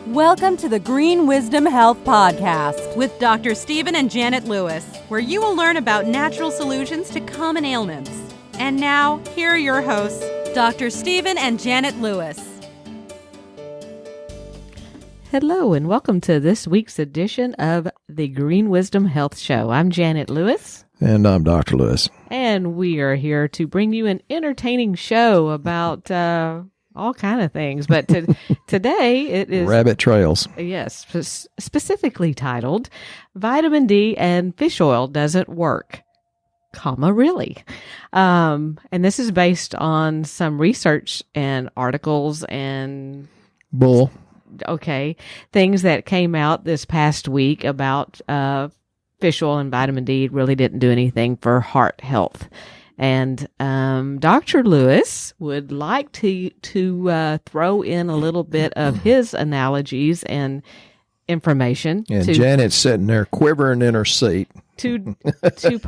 Welcome to the Green Wisdom Health Podcast with Dr. Stephen and Janet Lewis, where you will learn about natural solutions to common ailments. And now, here are your hosts, Dr. Stephen and Janet Lewis. Hello, and welcome to this week's edition of the Green Wisdom Health Show. I'm Janet Lewis. And I'm Dr. Lewis. And we are here to bring you an entertaining show about all kind of things. But today it is... Rabbit trails. Yes, specifically titled, Vitamin D and Fish Oil Doesn't Work, really. And this is based on some research and articles and... Bull. Okay, things that came out this past week about fish oil and vitamin D really didn't do anything for heart health. And Dr. Lewis would like to throw in a little bit of his analogies and information. And Janet's sitting there quivering in her seat. To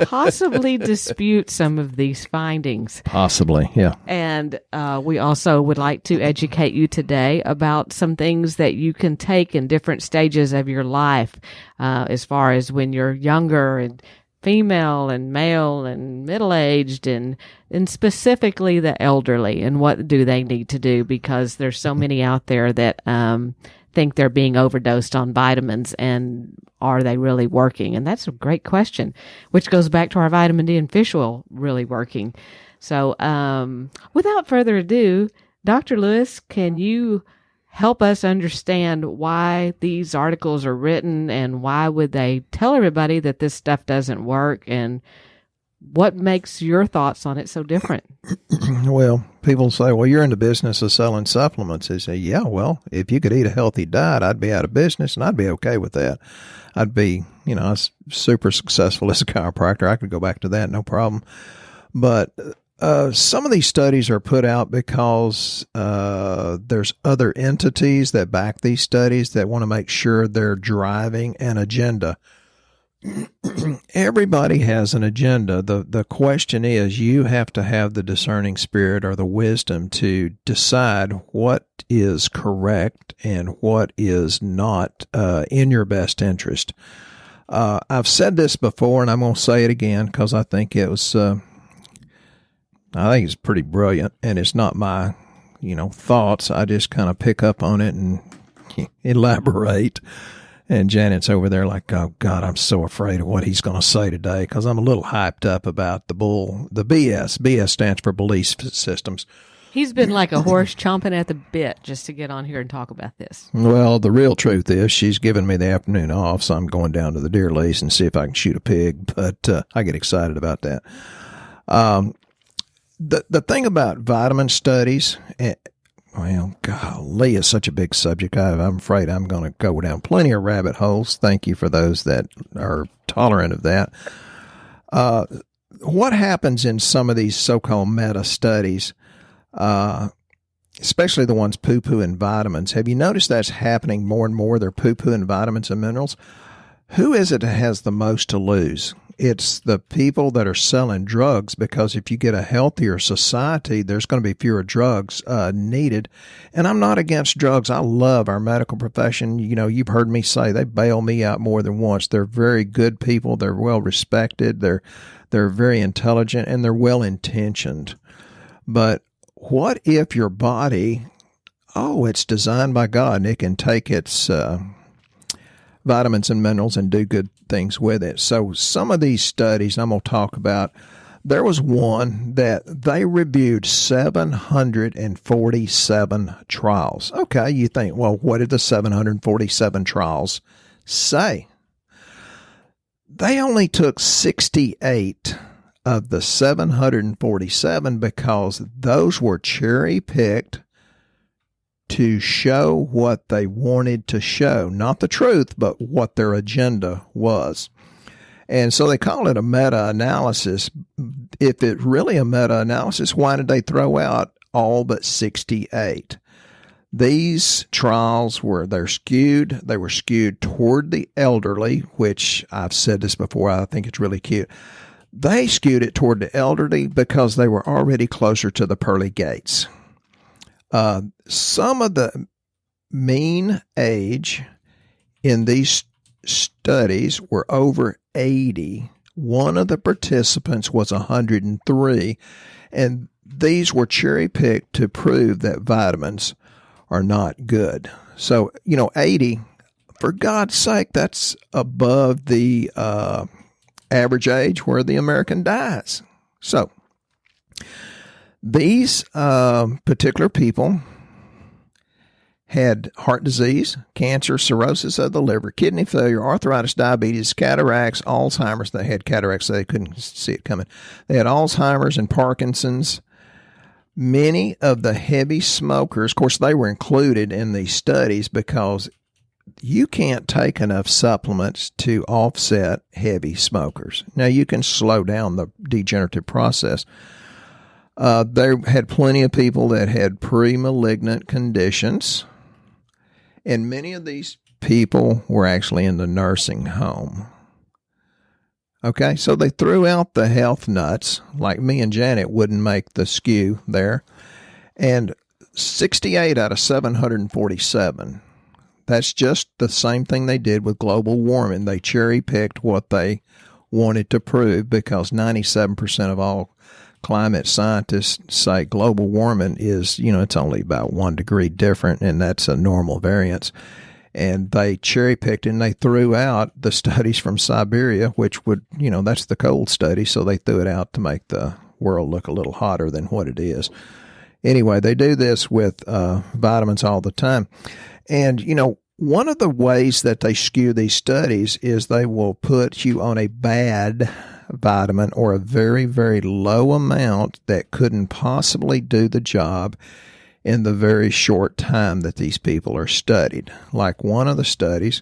possibly dispute some of these findings. Possibly, yeah. And we also would like to educate you today about some things that you can take in different stages of your life, as far as when you're younger and female and male and middle-aged and specifically the elderly, and what do they need to do, because there's so many out there that think they're being overdosed on vitamins, and are they really working? And that's a great question, which goes back to our vitamin D and fish oil really working. So without further ado, Dr. Lewis, can you help us understand why these articles are written, and why would they tell everybody that this stuff doesn't work, and what makes your thoughts on it so different? Well, people say, well, you're in the business of selling supplements. They say, yeah, well, if you could eat a healthy diet, I'd be out of business, and I'd be okay with that. I'd be, I was super successful as a chiropractor. I could go back to that, no problem. But some of these studies are put out because there's other entities that back these studies that want to make sure they're driving an agenda. Everybody has an agenda. The question is, you have to have the discerning spirit or the wisdom to decide what is correct and what is not in your best interest. I've said this before, and I'm going to say it again because I think it was, I think it's pretty brilliant, and it's not my, thoughts. I just kind of pick up on it and elaborate. And Janet's over there like, oh, God, I'm so afraid of what he's going to say today, because I'm a little hyped up about the BS. BS stands for belief systems. He's been like a horse chomping at the bit just to get on here and talk about this. Well, the real truth is she's giving me the afternoon off, so I'm going down to the deer lease and see if I can shoot a pig. But I get excited about that. The thing about vitamin studies... Well, golly, it's such a big subject. I'm afraid I'm going to go down plenty of rabbit holes. Thank you for those that are tolerant of that. What happens in some of these so-called meta studies, especially the ones poo-pooing vitamins, have you noticed that's happening more and more? They're poo-pooing vitamins and minerals. Who is it that has the most to lose? It's the people that are selling drugs, because if you get a healthier society, there's going to be fewer drugs needed. And I'm not against drugs. I love our medical profession. You've heard me say they bail me out more than once. They're very good people. They're well respected. They're very intelligent, and they're well intentioned. But what if your body, it's designed by God, and it can take its vitamins and minerals and do good things with it. So some of these studies I'm going to talk about, there was one that they reviewed 747 trials. Okay, you think, well, what did the 747 trials say? They only took 68 of the 747 because those were cherry-picked to show what they wanted to show, not the truth, but what their agenda was. And so they call it a meta-analysis. If it's really a meta-analysis, why did they throw out all but 68? These trials were skewed. They were skewed toward the elderly, which I've said this before. I think it's really cute. They skewed it toward the elderly because they were already closer to the pearly gates. Some of the mean age in these studies were over 80. One of the participants was 103, and these were cherry-picked to prove that vitamins are not good. So, 80, for God's sake, that's above the average age where the American dies. So, these particular people had heart disease, cancer, cirrhosis of the liver, kidney failure, arthritis, diabetes, cataracts, Alzheimer's. They had cataracts, so they couldn't see it coming. They had Alzheimer's and Parkinson's. Many of the heavy smokers, of course, they were included in these studies because you can't take enough supplements to offset heavy smokers. Now, you can slow down the degenerative process. They had plenty of people that had pre-malignant conditions, and many of these people were actually in the nursing home. Okay, so they threw out the health nuts, like me and Janet wouldn't make the skew there, and 68 out of 747. That's just the same thing they did with global warming. They cherry-picked what they wanted to prove because 97% of all climate scientists say global warming is, it's only about 1 degree different, and that's a normal variance. And they cherry-picked and they threw out the studies from Siberia, which would, that's the cold study, so they threw it out to make the world look a little hotter than what it is. Anyway, they do this with vitamins all the time. And, one of the ways that they skew these studies is they will put you on a bad vitamin or a very, very low amount that couldn't possibly do the job in the very short time that these people are studied. Like one of the studies,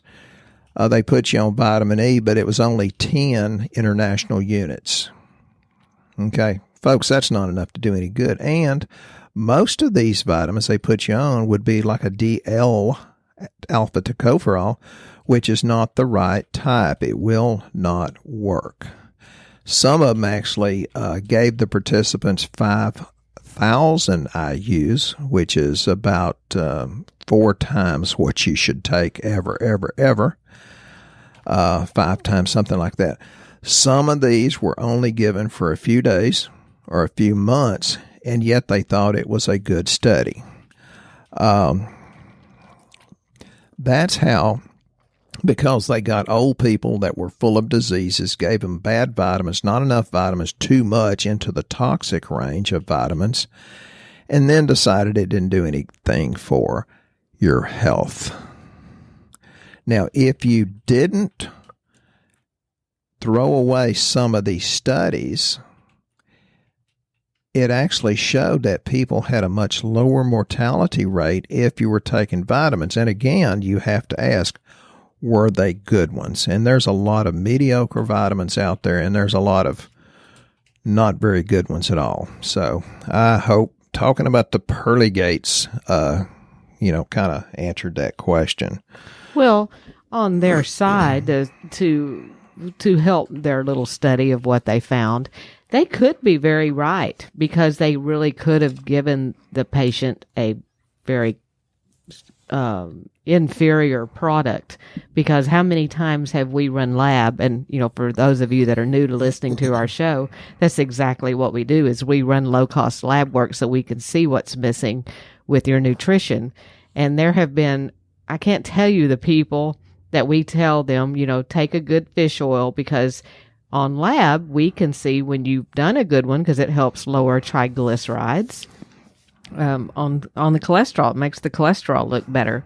they put you on vitamin E, but it was only 10 international units. Okay, folks, that's not enough to do any good. And most of these vitamins they put you on would be like a DL, alpha tocopherol, which is not the right type. It will not work. Some of them actually gave the participants 5,000 IUs, which is about 4 times what you should take ever. 5 times, something like that. Some of these were only given for a few days or a few months, and yet they thought it was a good study. That's how, because they got old people that were full of diseases, gave them bad vitamins, not enough vitamins, too much into the toxic range of vitamins, and then decided it didn't do anything for your health. Now, if you didn't throw away some of these studies, it actually showed that people had a much lower mortality rate if you were taking vitamins. And again, you have to ask, were they good ones? And there's a lot of mediocre vitamins out there, and there's a lot of not very good ones at all. So I hope talking about the pearly gates, kind of answered that question. Well, on their side, to help their little study of what they found, they could be very right, because they really could have given the patient a very inferior product. Because how many times have we run lab? And, for those of you that are new to listening to our show, that's exactly what we do, is we run low-cost lab work so we can see what's missing with your nutrition. And there have been, I can't tell you the people that we tell them, take a good fish oil, because on lab, we can see when you've done a good one, because it helps lower triglycerides on the cholesterol. It makes the cholesterol look better.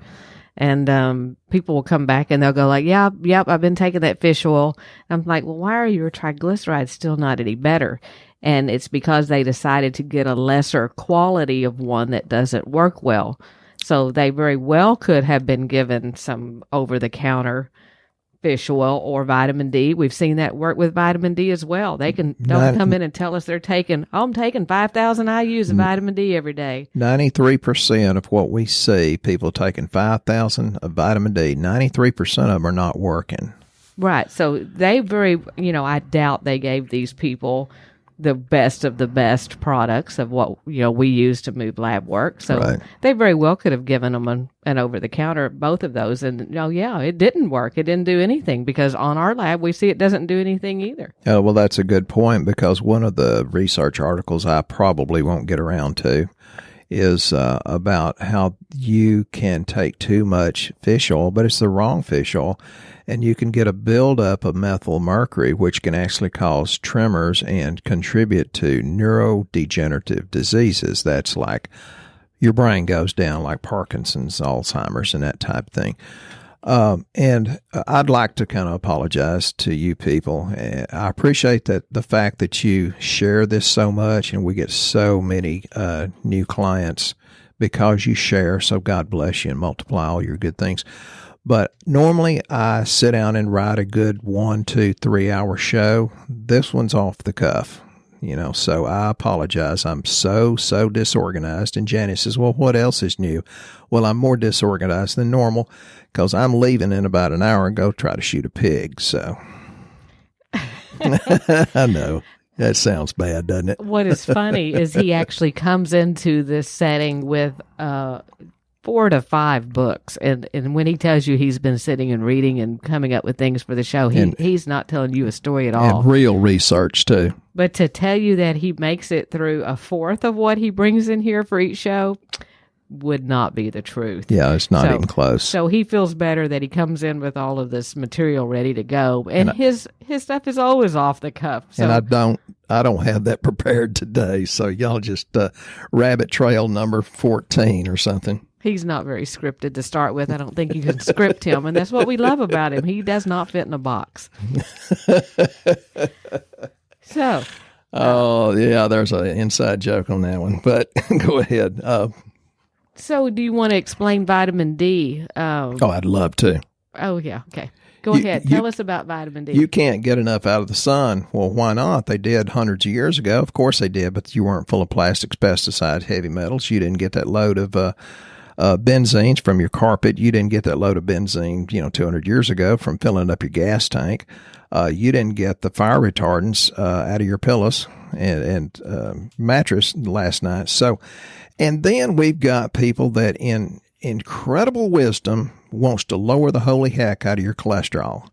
And people will come back and they'll go like, yep, I've been taking that fish oil. I'm like, well, why are your triglycerides still not any better? And it's because they decided to get a lesser quality of one that doesn't work well. So they very well could have been given some over-the-counter fish oil or vitamin D. We've seen that work with vitamin D as well. They'll come in and tell us I'm taking 5,000 IUs of vitamin D every day. 93% of what we see, people taking 5,000 of vitamin D, 93% of them are not working. Right. So they I doubt they gave these people the best of the best products of what we use to move lab work. So Right. they very well could have given them an over-the-counter, both of those, and it didn't work. It didn't do anything because on our lab we see it doesn't do anything either. Oh, well, that's a good point, because one of the research articles I probably won't get around to is about how you can take too much fish oil, but it's the wrong fish oil, and you can get a buildup of methyl mercury, which can actually cause tremors and contribute to neurodegenerative diseases. That's like your brain goes down, like Parkinson's, Alzheimer's, and that type of thing. And I'd like to kind of apologize to you people. I appreciate the fact that you share this so much, and we get so many new clients because you share. So God bless you and multiply all your good things. But normally I sit down and write a good 1, 2, 3 hour show. This one's off the cuff, so I apologize. I'm so disorganized. And Janet says, well, what else is new? Well, I'm more disorganized than normal because I'm leaving in about an hour and go try to shoot a pig. So I know that sounds bad, doesn't it? What is funny is he actually comes into this setting with 4 to 5 books, and when he tells you he's been sitting and reading and coming up with things for the show, he's not telling you a story at all. And real research too. But to tell you that he makes it through a fourth of what he brings in here for each show would not be the truth. Yeah, it's not even close. So he feels better that he comes in with all of this material ready to go, and his stuff is always off the cuff. So. And I don't have that prepared today, so y'all just rabbit trail number 14 or something. He's not very scripted to start with. I don't think you can script him, and that's what we love about him. He does not fit in a box. So. Oh, yeah, there's an inside joke on that one, but go ahead. So do you want to explain vitamin D? I'd love to. Oh, yeah. Okay. Go ahead. Tell us about vitamin D. You can't get enough out of the sun. Well, why not? They did hundreds of years ago. Of course they did, but you weren't full of plastics, pesticides, heavy metals. You didn't get that load of benzene from your carpet. You didn't get that load of benzene, 200 years ago from filling up your gas tank. You didn't get the fire retardants out of your pillows and mattress last night. So, and then we've got people that in incredible wisdom wants to lower the holy heck out of your cholesterol.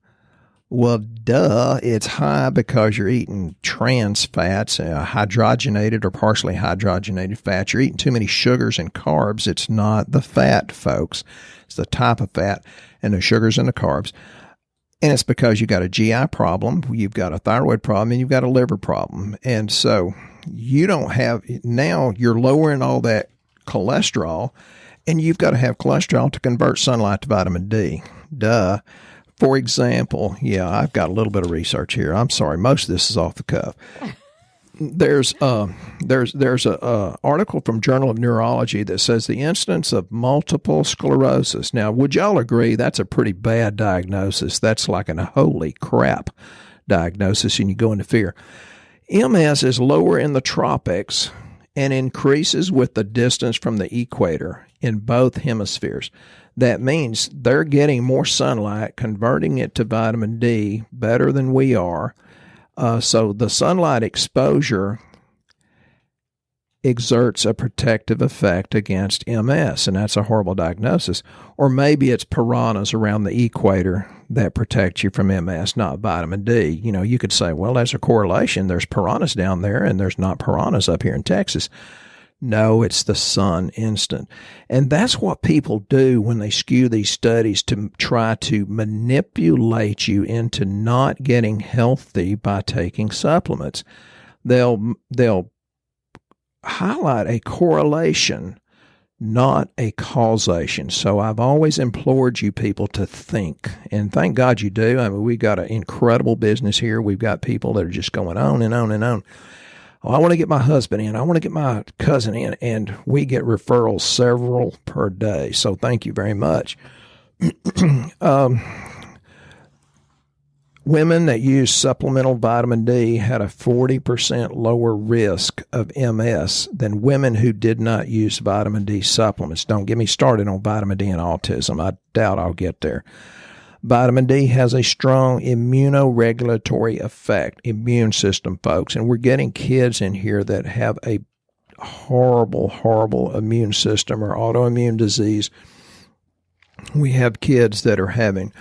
Well, duh, it's high because you're eating trans fats, hydrogenated or partially hydrogenated fats. You're eating too many sugars and carbs. It's not the fat, folks. It's the type of fat and the sugars and the carbs. And it's because you've got a GI problem, you've got a thyroid problem, and you've got a liver problem. And so now you're lowering all that cholesterol, and you've got to have cholesterol to convert sunlight to vitamin D. Duh. For example, I've got a little bit of research here. I'm sorry, most of this is off the cuff. There's a article from Journal of Neurology that says the incidence of multiple sclerosis. Now, would y'all agree that's a pretty bad diagnosis? That's like a holy crap diagnosis, and you go into fear. MS is lower in the tropics and increases with the distance from the equator in both hemispheres. That means they're getting more sunlight, converting it to vitamin D better than we are. So the sunlight exposure exerts a protective effect against MS, and that's a horrible diagnosis. Or maybe it's piranhas around the equator that protect you from MS, not vitamin D. You could say, well, there's a correlation. There's piranhas down there, and there's not piranhas up here in Texas. No, it's the sun instant. And that's what people do when they skew these studies to try to manipulate you into not getting healthy by taking supplements. They'll highlight a correlation, not a causation. So I've always implored you people to think, and thank God you do. I mean, we've got an incredible business here. We've got people that are just going on and on and on. Oh, I want to get my husband in. I want to get my cousin in. And we get referrals several per day. So thank you very much. Women that use supplemental vitamin D had a 40% lower risk of MS than women who did not use vitamin D supplements. Don't get me started on vitamin D and autism. I doubt I'll get there. Vitamin D has a strong immunoregulatory effect, immune system, folks. And we're getting kids in here that have a horrible immune system or autoimmune disease. We have kids that are having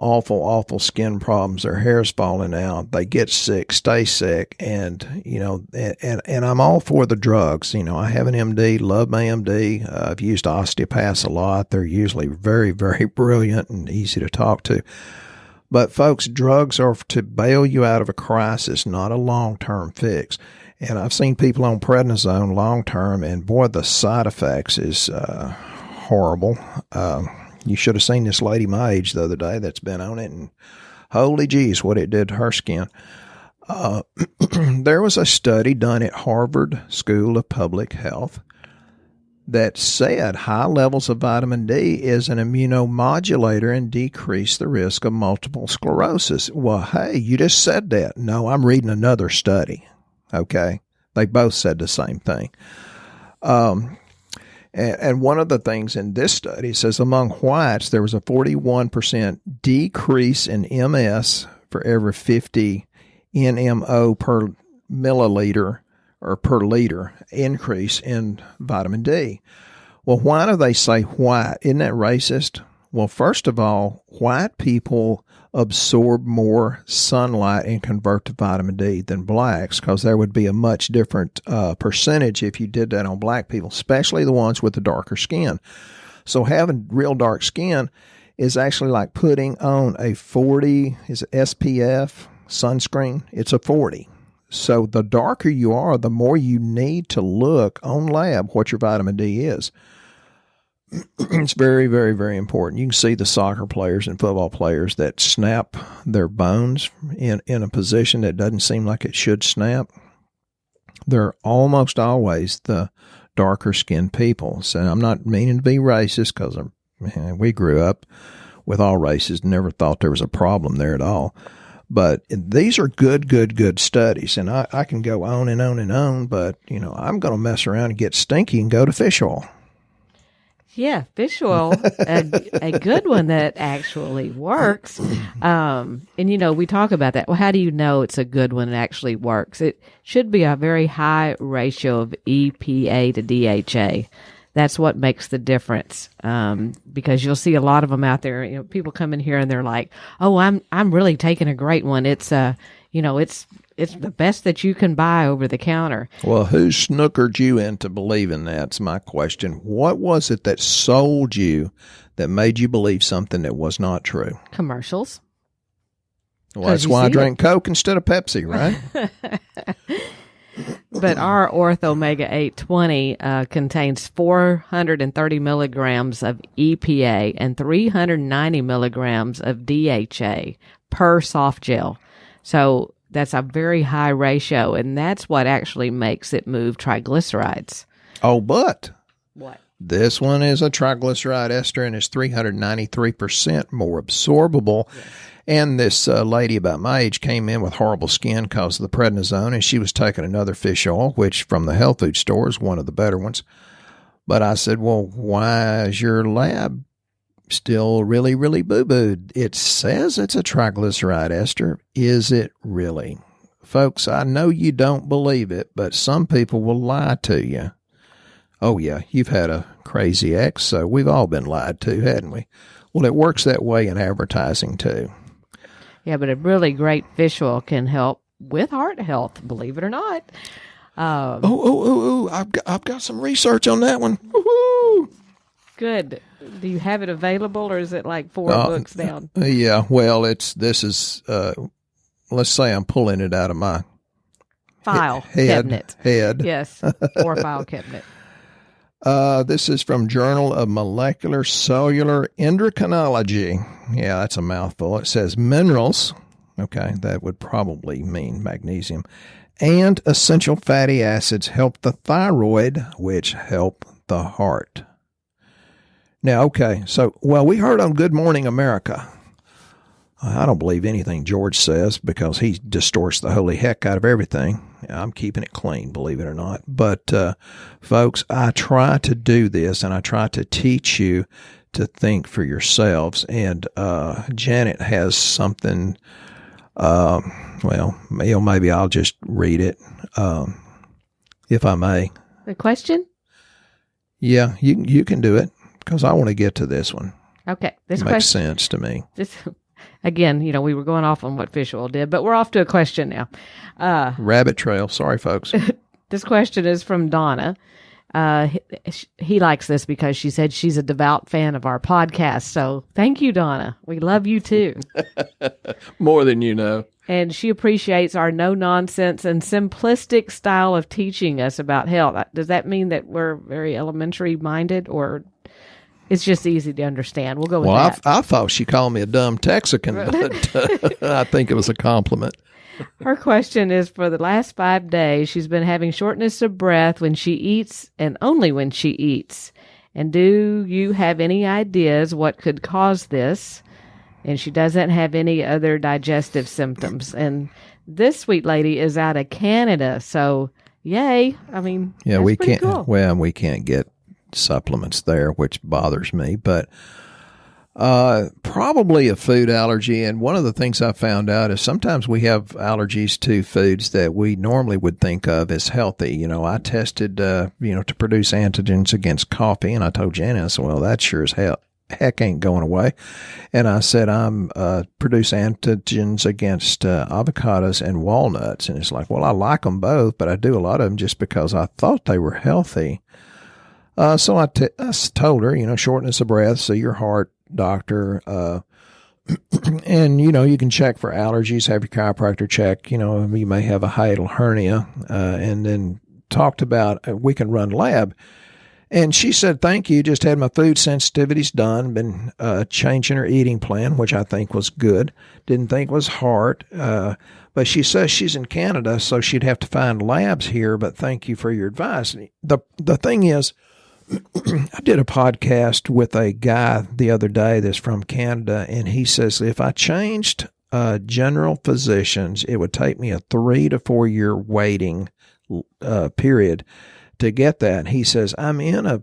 awful skin problems. Their hair's falling out. They get sick, stay sick. And, and I'm all for the drugs. I have an MD, love my MD. I've used osteopaths a lot. They're usually very, very brilliant and easy to talk to. But folks, drugs are to bail you out of a crisis, not a long-term fix. And I've seen people on prednisone long-term, and boy, the side effects is horrible. You should have seen this lady my age the other day that's been on it, and holy geez, what it did to her skin. There was a study done at Harvard School of Public Health that said high levels of vitamin D is an immunomodulator and decrease the risk of multiple sclerosis. Well, hey, you just said that. No, I'm reading another study. Okay? They both said the same thing. And one of the things in this study says among whites, there was a 41% decrease in MS for every 50 NMO per milliliter or per liter increase in vitamin D. Well, why do they say white? Isn't that racist? Well, first of all, white people absorb more sunlight and convert to vitamin D than blacks, because there would be a much different percentage if you did that on black people, especially the ones with the darker skin. So having real dark skin is actually like putting on a 40, is it SPF sunscreen? It's a 40. So the darker you are, the more you need to look on lab what your vitamin D is. It's very, very, very important. You can see the soccer players and football players that snap their bones in a position that doesn't seem like it should snap. They're almost always the darker skinned people. So I'm not meaning to be racist, because we grew up with all races, never thought there was a problem there at all. But these are good studies, and I can go on and on and on, but, I'm going to mess around and get stinky and go to fish oil. Yeah, fish oil, a good one that actually works. And, we talk about that. Well, how do you know it's a good one that actually works? It should be a very high ratio of EPA to DHA. That's what makes the difference, because you'll see a lot of them out there. People come in here and they're like, "Oh, I'm really taking a great one. It's it's the best that you can buy over the counter." Well, who snookered you into believing that's my question. What was it that sold you, that made you believe something that was not true? Commercials. Well, that's why I drank Coke instead of Pepsi, right? But our Orthomega 820 contains 430 milligrams of EPA and 390 milligrams of DHA per soft gel. So that's a very high ratio, and that's what actually makes it move triglycerides. Oh, but what? This one is a triglyceride ester, and it's 393% more absorbable. Yes. And this lady about my age came in with horrible skin because of the prednisone, and she was taking another fish oil, which from the health food store is one of the better ones. But I said, well, why is your lab still really boo-booed? It says it's a triglyceride ester. Is it really? Folks, I know you don't believe it, but some people will lie to you. Oh, yeah, you've had a crazy ex, so we've all been lied to, hadn't we? Well, it works that way in advertising, too. Yeah, but a really great fish oil can help with heart health, believe it or not. I've got some research on that one. Woo-hoo! Good. Do you have it available, or is it like 4 books down? Yeah, well, let's say I'm pulling it out of my file cabinet. Yes, or file cabinet. This is from Journal of Molecular Cellular Endocrinology. Yeah, that's a mouthful. It says minerals, okay, that would probably mean magnesium, and essential fatty acids help the thyroid, which help the heart. Now, okay, so, we heard on Good Morning America. I don't believe anything George says because he distorts the holy heck out of everything. I'm keeping it clean, believe it or not. But, folks, I try to do this, and I try to teach you to think for yourselves. And Janet has something. Well, maybe I'll just read it, if I may. The question? Yeah, you can do it because I want to get to this one. Okay, this makes sense to me. Again, we were going off on what fish oil did, but we're off to a question now. Rabbit trail. Sorry, folks. This question is from Donna. He likes this because she said she's a devout fan of our podcast. So thank you, Donna. We love you too. More than you know. And she appreciates our no-nonsense and simplistic style of teaching us about health. Does that mean that we're very elementary-minded, or it's just easy to understand? We'll go with that. I thought she called me a dumb Texican, but I think it was a compliment. Her question is, for the last 5 days, she's been having shortness of breath when she eats and only when she eats. And do you have any ideas what could cause this? And she doesn't have any other digestive symptoms. And this sweet lady is out of Canada, so yay. I mean, yeah, that's we pretty can't. cool. Well, we can't get supplements there, which bothers me. But probably a food allergy. And one of the things I found out is sometimes we have allergies to foods that we normally would think of as healthy. I tested, to produce antigens against coffee, and I told Janet, I said, well, that sure as heck ain't going away. And I said, I'm produce antigens against avocados and walnuts. And it's like, well, I like them both, but I do a lot of them just because I thought they were healthy. So I told her, shortness of breath, see your heart doctor. And, you can check for allergies, have your chiropractor check, you may have a hiatal hernia, and then talked about we can run lab. And she said, thank you, just had my food sensitivities done, been changing her eating plan, which I think was good. Didn't think was hard. But she says she's in Canada, so she'd have to find labs here, but thank you for your advice. The thing is, I did a podcast with a guy the other day that's from Canada, and he says if I changed general physicians, it would take me a 3 to 4 year waiting period to get that. He says, I'm in a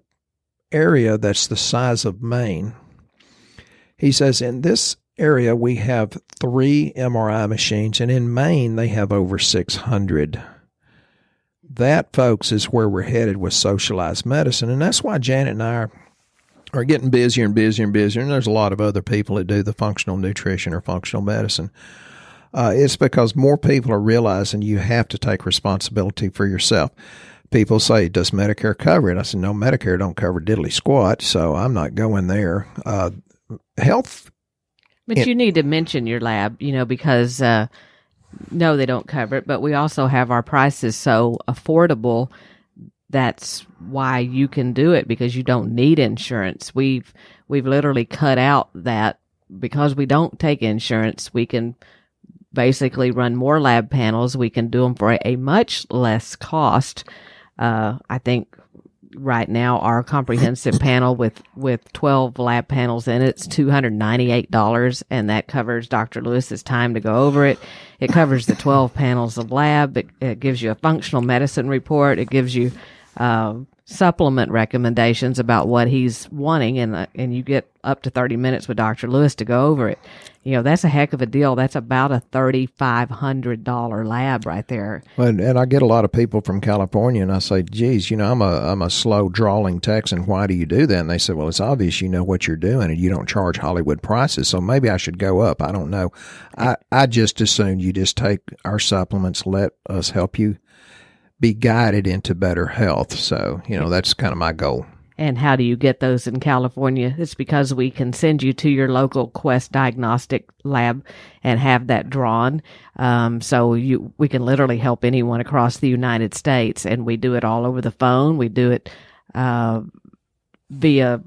area that's the size of Maine. He says, in this area, we have 3 MRI machines, and in Maine, they have over 600. That, folks, is where we're headed with socialized medicine, and that's why Janet and I are getting busier and busier and busier, and there's a lot of other people that do the functional nutrition or functional medicine. It's because more people are realizing you have to take responsibility for yourself. People say, does Medicare cover it? I said, no, Medicare don't cover diddly squat, so I'm not going there. Health. But you need to mention your lab, because no, they don't cover it, but we also have our prices so affordable. That's why you can do it, because you don't need insurance. We've literally cut out that because we don't take insurance. We can basically run more lab panels. We can do them for a much less cost. I think right now our comprehensive panel with 12 lab panels in it's $298, and that covers Dr. Lewis's time to go over it. It covers the 12 panels of lab. It gives you a functional medicine report. It gives you supplement recommendations about what he's wanting, and you get up to 30 minutes with Dr. Lewis to go over it. That's a heck of a deal. That's about a $3,500 lab right there. And I get a lot of people from California, and I say, geez, I'm a slow, drawling Texan. Why do you do that? And they say, well, it's obvious you know what you're doing, and you don't charge Hollywood prices, so maybe I should go up. I don't know. I just assume you just take our supplements, let us help you be guided into better health. So, that's kind of my goal. And how do you get those in California? It's because we can send you to your local Quest Diagnostic Lab and have that drawn. So we can literally help anyone across the United States, and we do it all over the phone. We do it via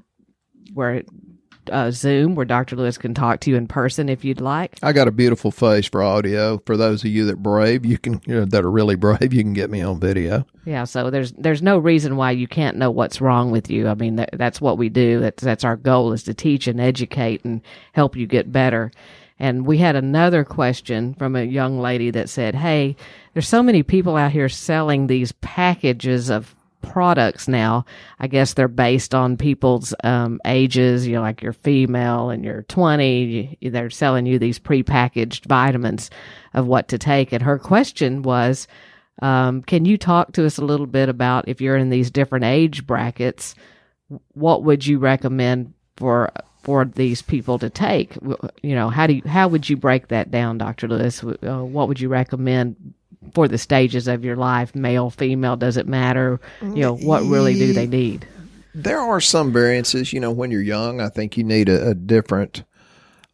Zoom, where Dr. Lewis can talk to you in person if you'd like. I got a beautiful face for audio. For those of you that brave, you can that are really brave, you can get me on video. Yeah, so there's no reason why you can't know what's wrong with you. I mean, that's what we do. That's our goal, is to teach and educate and help you get better. And we had another question from a young lady that said, hey, there's so many people out here selling these packages of products now. I guess they're based on people's ages, like you're female and you're 20, they're selling you these prepackaged vitamins of what to take. And her question was, can you talk to us a little bit about, if you're in these different age brackets, what would you recommend for these people to take? How would you break that down, Dr. Lewis? What would you recommend for the stages of your life? Male, female, does it matter? What really do they need? There are some variances. When you're young, I think you need a different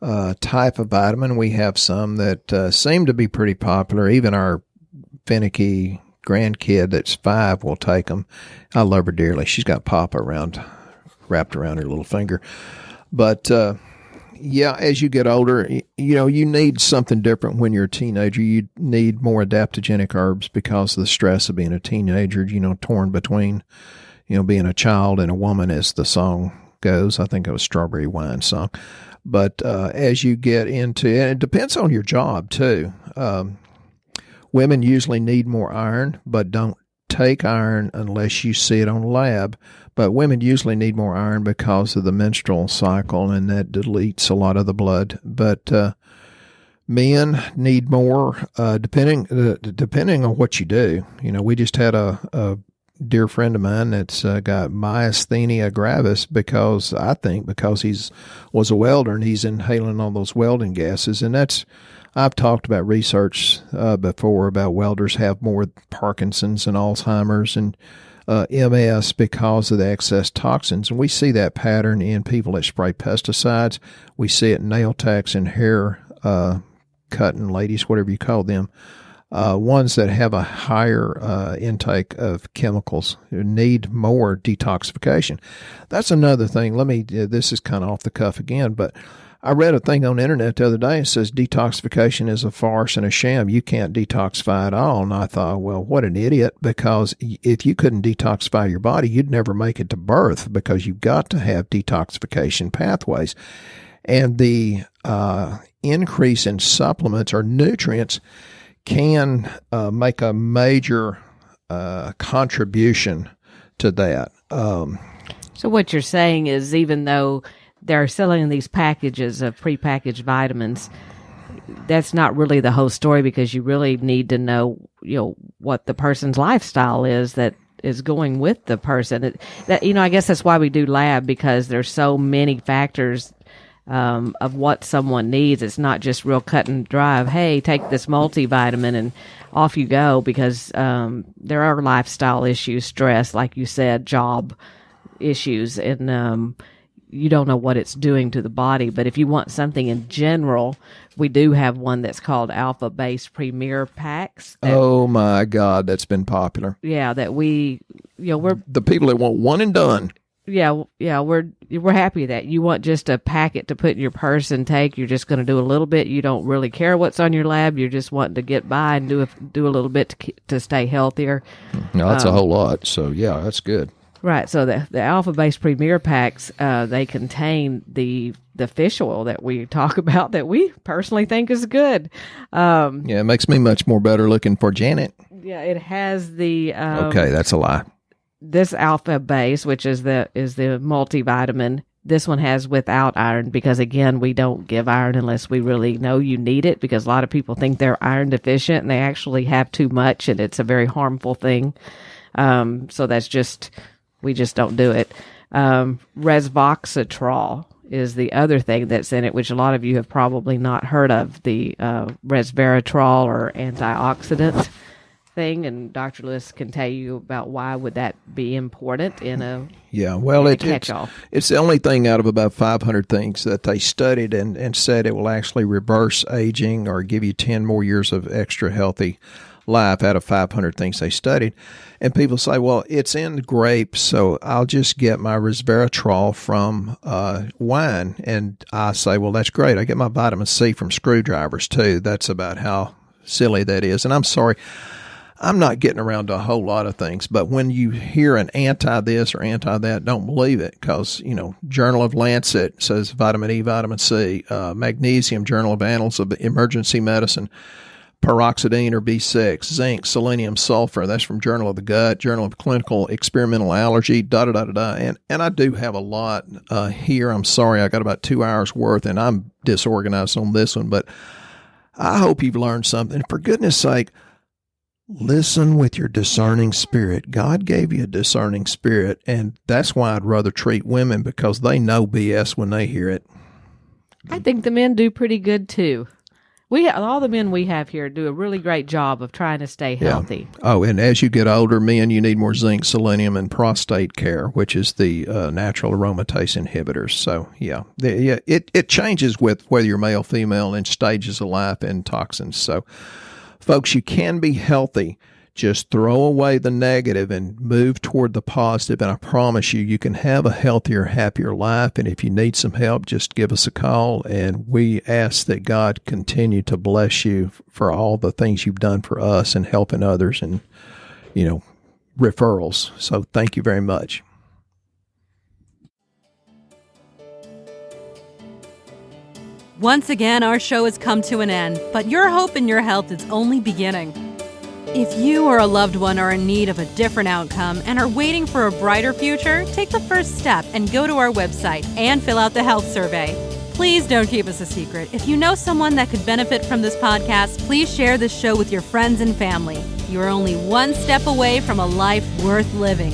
type of vitamin. We have some that seem to be pretty popular. Even our finicky grandkid that's 5 will take them. I love her dearly. She's got Papa wrapped around her little finger. But as you get older, you need something different when you're a teenager. You need more adaptogenic herbs because of the stress of being a teenager, torn between, being a child and a woman, as the song goes. I think it was Strawberry Wine song. But as you get into, and it depends on your job too. Women usually need more iron, but don't take iron unless you see it on the lab. But women usually need more iron because of the menstrual cycle, and that deletes a lot of the blood. But men need more, depending on what you do. We just had a dear friend of mine that's got myasthenia gravis because he was a welder and he's inhaling all those welding gases, and I've talked about research before about welders have more Parkinson's and Alzheimer's and MS because of the excess toxins. And we see that pattern in people that spray pesticides. We see it in nail techs and hair cutting ladies, whatever you call them. Ones that have a higher intake of chemicals need more detoxification. That's another thing. This is kind of off the cuff again, but I read a thing on the internet the other day. It says detoxification is a farce and a sham. You can't detoxify at all. And I thought, well, what an idiot, because if you couldn't detoxify your body, you'd never make it to birth, because you've got to have detoxification pathways. And the increase in supplements or nutrients can make a major contribution to that. So what you're saying is, even though they're selling these packages of prepackaged vitamins, that's not really the whole story, because you really need to know, what the person's lifestyle is that is going with the person. I guess that's why we do lab, because there's so many factors of what someone needs. It's not just real cut and dry of, hey, take this multivitamin and off you go, because there are lifestyle issues, stress, like you said, job issues, and you don't know what it's doing to the body. But if you want something in general, we do have one that's called Alpha Base Premier Packs. Oh my God, that's been popular. Yeah, that we're the people that want one and done. Yeah, we're happy that you want just a packet to put in your purse and take. You're just going to do a little bit. You don't really care what's on your lab. You're just wanting to get by and do a little bit to stay healthier. No, that's a whole lot. So yeah, that's good. Right. So the Alpha Base Premier Packs, they contain the fish oil that we talk about, that we personally think is good. It makes me much more better looking for Janet. Yeah, it has the okay, that's a lie. This Alpha Base, which is the multivitamin, this one has without iron, because again, we don't give iron unless we really know you need it, because a lot of people think they're iron deficient and they actually have too much, and it's a very harmful thing. So we just don't do it. Resveratrol is the other thing that's in it, which a lot of you have probably not heard of, the resveratrol or antioxidant thing. And Dr. Lewis can tell you about why would that be important in a catch-all. It's the only thing out of about 500 things that they studied and said it will actually reverse aging or give you 10 more years of extra healthy life out of 500 things they studied. And people say, well, it's in grapes, so I'll just get my resveratrol from wine. And I say, well, that's great. I get my vitamin C from screwdrivers too. That's about how silly that is. And I'm sorry, I'm not getting around to a whole lot of things, but when you hear an anti this or anti that, don't believe it, because, Journal of Lancet says vitamin E, vitamin C, magnesium, Journal of Annals of Emergency Medicine, Paroxidine or B6, zinc, selenium, sulfur. That's from Journal of the Gut, Journal of Clinical Experimental Allergy, And I do have a lot here. I'm sorry, I got about 2 hours worth, and I'm disorganized on this one, but I hope you've learned something. For goodness sake, listen with your discerning spirit. God gave you a discerning spirit, and that's why I'd rather treat women, because they know BS when they hear it. I think the men do pretty good too. All the men we have here do a really great job of trying to stay healthy. Yeah. Oh, and as you get older, men, you need more zinc, selenium, and prostate care, which is the natural aromatase inhibitors. So, it changes with whether you're male, female, and stages of life and toxins. So, folks, you can be healthy. Just throw away the negative and move toward the positive, and I promise you, you can have a healthier, happier life. And if you need some help, just give us a call, and we ask that God continue to bless you for all the things you've done for us and helping others and, referrals. So thank you very much. Once again, our show has come to an end, but your hope in your health is only beginning. If you or a loved one are in need of a different outcome and are waiting for a brighter future, take the first step and go to our website and fill out the health survey. Please don't keep us a secret. If you know someone that could benefit from this podcast, please share this show with your friends and family. You are only one step away from a life worth living.